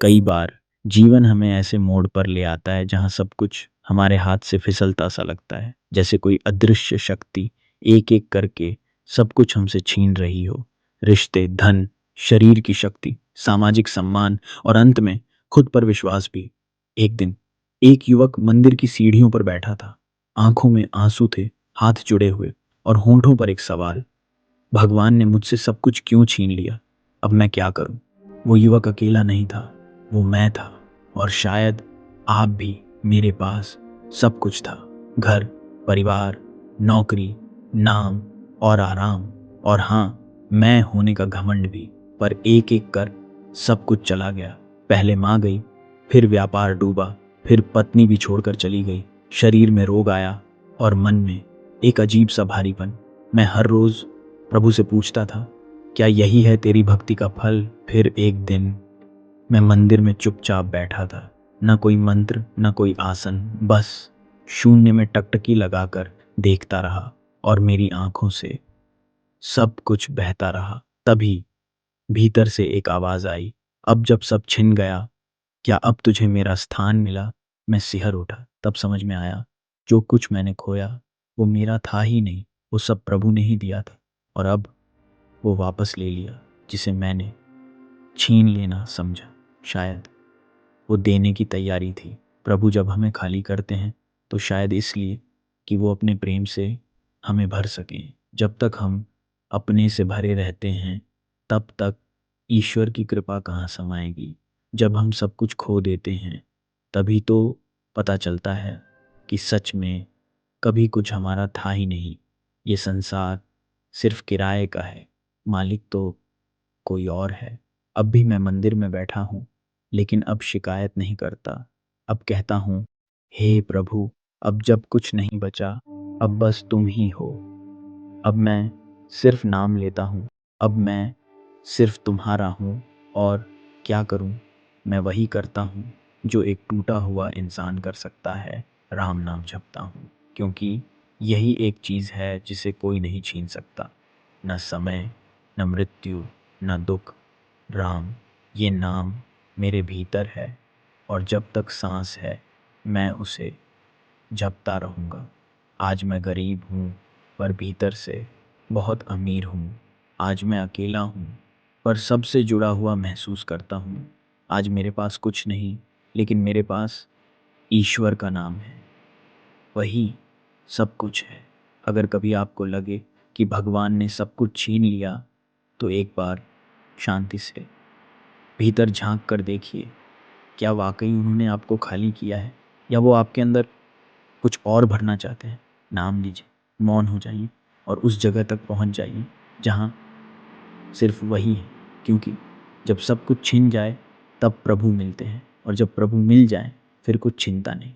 कई बार जीवन हमें ऐसे मोड़ पर ले आता है जहां सब कुछ हमारे हाथ से फिसलता सा लगता है, जैसे कोई अदृश्य शक्ति एक एक करके सब कुछ हमसे छीन रही हो। रिश्ते, धन, शरीर की शक्ति, सामाजिक सम्मान और अंत में खुद पर विश्वास भी। एक दिन एक युवक मंदिर की सीढ़ियों पर बैठा था। आंखों में आंसू थे, हाथ जुड़े हुए और होंठों पर एक सवाल, भगवान ने मुझसे सब कुछ क्यों छीन लिया? अब मैं क्या करूं? वो युवक अकेला नहीं था, वो मैं था। और शायद आप भी। मेरे पास सब कुछ था, घर, परिवार, नौकरी, नाम और आराम, और हाँ, मैं होने का घमंड भी। पर एक एक कर सब कुछ चला गया। पहले माँ गई, फिर व्यापार डूबा, फिर पत्नी भी छोड़कर चली गई। शरीर में रोग आया और मन में एक अजीब सा भारीपन। मैं हर रोज प्रभु से पूछता था, क्या यही है तेरी भक्ति का फल? फिर एक दिन मैं मंदिर में चुपचाप बैठा था, न कोई मंत्र, न कोई आसन, बस शून्य में टकटकी लगाकर देखता रहा, और मेरी आंखों से सब कुछ बहता रहा। तभी भीतर से एक आवाज आई, अब जब सब छिन गया, क्या अब तुझे मेरा स्थान मिला? मैं सिहर उठा, तब समझ में आया, जो कुछ मैंने खोया वो मेरा था ही नहीं, वो सब प्रभु ने ही दिया था। और अब वो वापस ले लिया जिसे मैंने छीन लेना समझा। शायद वो देने की तैयारी थी। प्रभु जब हमें खाली करते हैं तो शायद इसलिए कि वो अपने प्रेम से हमें भर सकें। जब तक हम अपने से भरे रहते हैं तब तक ईश्वर की कृपा कहाँ समाएगी। जब हम सब कुछ खो देते हैं तभी तो पता चलता है कि सच में कभी कुछ हमारा था ही नहीं। ये संसार सिर्फ किराए का है, मालिक तो कोई और है। अब भी मैं मंदिर में बैठा हूँ, लेकिन अब शिकायत नहीं करता। अब कहता हूँ, हे प्रभु, अब जब कुछ नहीं बचा, अब बस तुम ही हो। अब मैं सिर्फ नाम लेता हूँ, अब मैं सिर्फ तुम्हारा हूँ। और क्या करूँ? मैं वही करता हूँ जो एक टूटा हुआ इंसान कर सकता है, राम नाम जपता हूँ। क्योंकि यही एक चीज़ है जिसे कोई नहीं छीन सकता, न समय, न मृत्यु, न दुख। राम, ये नाम मेरे भीतर है, और जब तक सांस है मैं उसे जपता रहूँगा। आज मैं गरीब हूँ, पर भीतर से बहुत अमीर हूँ। आज मैं अकेला हूँ, पर सबसे जुड़ा हुआ महसूस करता हूँ। आज मेरे पास कुछ नहीं, लेकिन मेरे पास ईश्वर का नाम है, वही सब कुछ है। अगर कभी आपको लगे कि भगवान ने सब कुछ छीन लिया, तो एक बार शांति से भीतर झांक कर देखिए, क्या वाकई उन्होंने आपको खाली किया है, या वो आपके अंदर कुछ और भरना चाहते हैं। नाम लीजिए, मौन हो जाइए और उस जगह तक पहुंच जाइए जहां सिर्फ वही है। क्योंकि जब सब कुछ छिन जाए तब प्रभु मिलते हैं, और जब प्रभु मिल जाए फिर कुछ छिनता नहीं।